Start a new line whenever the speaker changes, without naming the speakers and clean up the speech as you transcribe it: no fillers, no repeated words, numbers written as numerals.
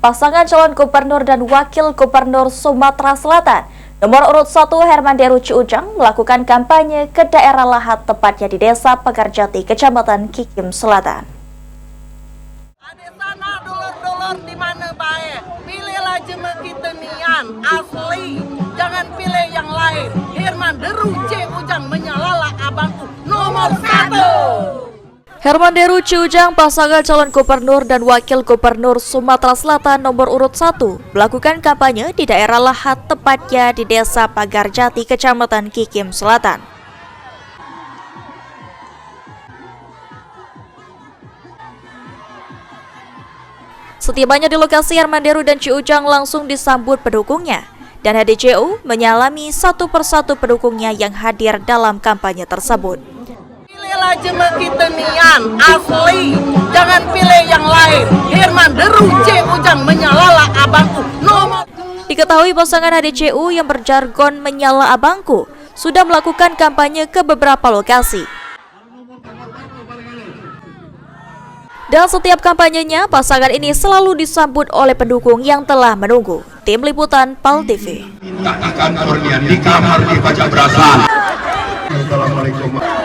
pasangan calon gubernur dan wakil gubernur Sumatera Selatan nomor urut 1 Herman Deru Ciujang melakukan kampanye ke daerah Lahat, tepatnya di Desa Pagarjati, Kecamatan Kikim Selatan.
Ada sana dulur-dulur di mana baik, pilihlah kita nian asli, jangan pilih yang lain. Herman Deru Ciujang menyalala abangku nomor 1.
Herman Deru Ciujang, pasangan calon gubernur dan wakil gubernur Sumatera Selatan nomor urut 1, melakukan kampanye di daerah Lahat, tepatnya di Desa Pagarjati, Kecamatan Kikim Selatan. Setibanya di lokasi, Herman Deru dan Ciujang langsung disambut pendukungnya, dan HDCU menyalami satu persatu pendukungnya yang hadir dalam kampanye tersebut.
Pilihlah kita nian asli, jangan pilih yang lain. Herman Deru Ciujang menyalala abangku nomor.
Diketahui pasangan HDCU yang berjargon menyala abangku sudah melakukan kampanye ke beberapa lokasi. Dan setiap kampanyenya, pasangan ini selalu disambut oleh pendukung yang telah menunggu. Tim Liputan PAL TV.
Tak akan kurnia nikah harus dibaca berasa. Assalamualaikum.